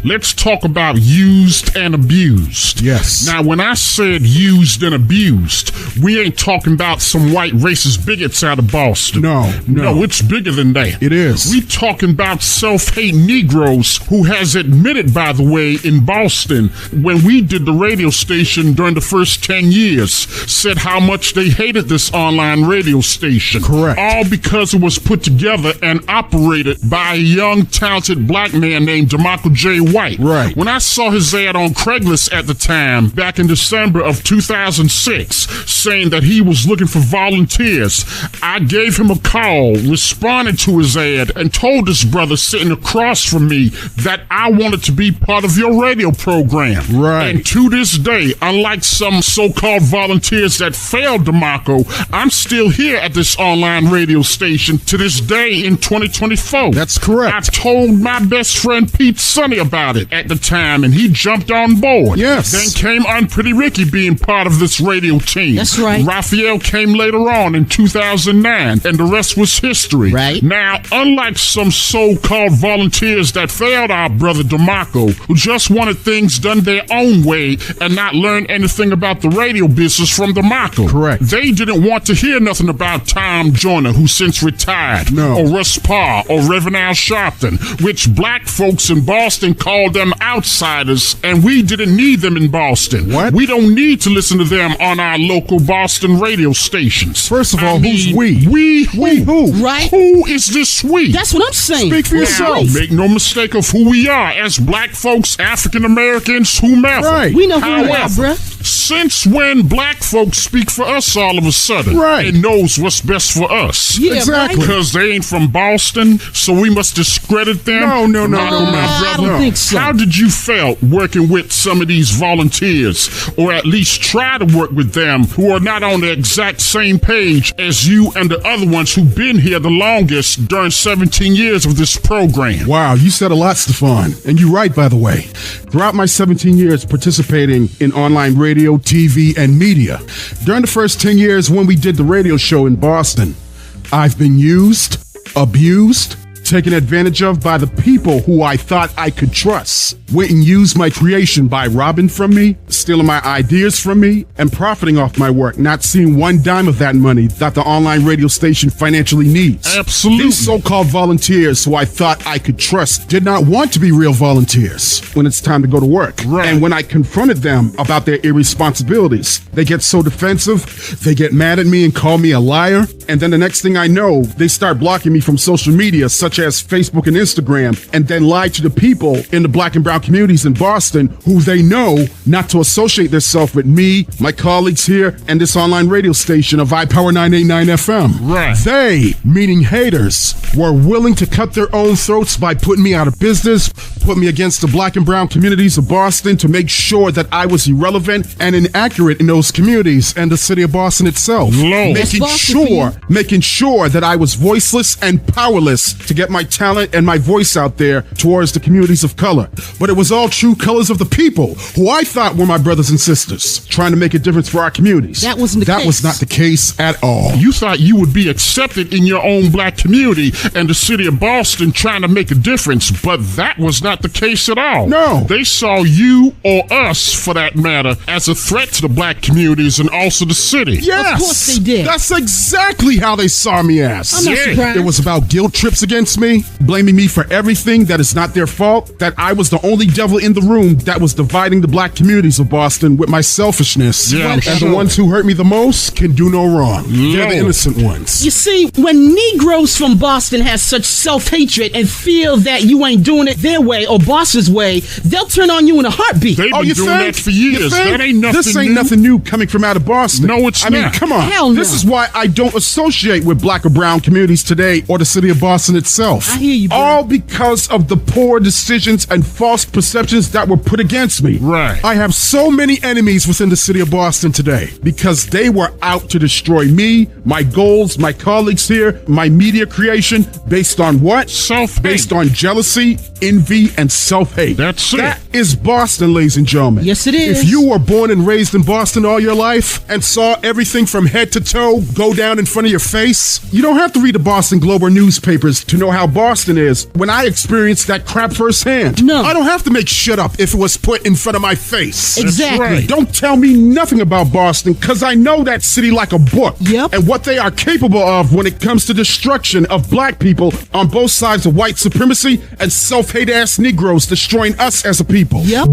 let's talk about used and abused. Yes. Now, when I said used and abused, we ain't talking about some white racist bigots out of Boston. No. It's bigger than that. It is. We talking about self-hate Negroes who has admitted, by the way, in Boston, when we did the radio station during the first 10 years, said how much they hated this online radio station. Correct. All because it was put together and operated by a young, talented black man named DeMarco J. White. Right. When I saw his ad on Craigslist at the time, back in December of 2006, saying that he was looking for volunteers, I gave him a call, responded to his ad, and told this brother sitting across from me that I wanted to be part of your radio program. Right. And to this day, unlike some so-called volunteers that failed DeMarco, I'm still here at this online radio station to this day in 2024. That's correct. I told my best friend 𝗡𝗘𝗪 about it at the time, and he jumped on board. Yes. Then came 𝗓𝗏𝗡𝗪 Ricky being part of this radio team. That's right. Raphael came later on in 2009, and the rest was history. Right. Now, unlike some so-called volunteers that failed our brother DeMarco, who just wanted things done their own way and not learn anything about the radio business from DeMarco. Correct. They didn't want to hear nothing about Tom Joyner, who since retired, No. or Russ Parr, or Reverend Al Sharpton, which black folks in Boston called them outsiders, and we didn't need them in Boston. What? We don't need to listen to them on our local Boston radio stations. First of all, who's we? We who? Right. Who is this we? That's what I'm saying. Speak for yourself. Make no mistake of who we are as black folks, African Americans, whomever. Right. We know who we are, However, bruh. since when black folks speak for us all of a sudden Right. and knows what's best for us? Yeah, Exactly. right? Because they ain't from Boston, so we must discredit them? No, my I brother. don't think so. How did you felt working with some of these volunteers, or at least try to work with them, who are not on the exact same page as you and the other ones who've been here the longest during 17 years of this program? Wow, you said a lot, Stefan. And you're right, by the way. Throughout my 17 years participating in online radio, TV, and media, during the first 10 years when we did the radio show in Boston, I've been used, abused, taken advantage of by the people who I thought I could trust. Went and used my creation by robbing from me, stealing my ideas from me, and profiting off my work, not seeing one dime of that money that the online radio station financially needs. Absolutely. These so-called volunteers who I thought I could trust did not want to be real volunteers when it's time to go to work. Right. And when I confronted them about their irresponsibilities, they get so defensive, they get mad at me and call me a liar, and then the next thing I know, they start blocking me from social media such as Facebook and Instagram, and then lie to the people in the black and brown communities in Boston who they know not to associate themselves with me, my colleagues here, and this online radio station of iPower 989 FM. Right. They, meaning haters, were willing to cut their own throats by putting me out of business, put me against the black and brown communities of Boston to make sure that I was irrelevant and inaccurate in those communities and the city of Boston itself. Lord. That's Boston for Making sure that I was voiceless and powerless to get my talent and my voice out there towards the communities of color. But it was all true colors of the people who I thought were my brothers and sisters, trying to make a difference for our communities. That wasn't the That case. was not the case at all. You thought you would be accepted in your own black community and the city of Boston trying to make a difference, but that was not the case at all. No. They saw you, or us for that matter, as a threat to the black communities and also the city. Yes. Of course they did. That's exactly how they saw me as. I'm not Yeah. surprised. It was about guilt trips against me, blaming me for everything that is not their fault, that I was the only devil in the room that was dividing the black communities of Boston with my selfishness. Yeah, I'm and sure. the ones who hurt me the most can do no wrong. They're the innocent ones. You see, when Negroes from Boston have such self-hatred and feel that you ain't doing it their way or Boston's way, they'll turn on you in a heartbeat. They've Oh, been you doing think? that for You years. think? That ain't nothing This ain't new. nothing new coming from out of Boston. No, it's I mean, not. come on. Hell no. This is why I don't associate with black or brown communities today or the city of Boston itself. I hear you, bro. All because of the poor decisions and false perceptions that were put against me. Right. I have so many enemies within the city of Boston today because they were out to destroy me, my goals, my colleagues here, my media creation, based on what? Self-hate. Based on jealousy, envy, and self-hate. That's it. That is Boston, ladies and gentlemen. Yes, it is. If you were born and raised in Boston all your life and saw everything from head to toe go down in front of your face, you don't have to read the Boston Globe or newspapers to know how Boston is when I experienced that crap firsthand. No. I don't have to make shit up if it was put in front of my face. Exactly. right. Don't tell me nothing about Boston, because I know that city like a book. Yep. And what they are capable of when it comes to destruction of black people on both sides of white supremacy and self-hate ass Negroes destroying us as a people. Yep.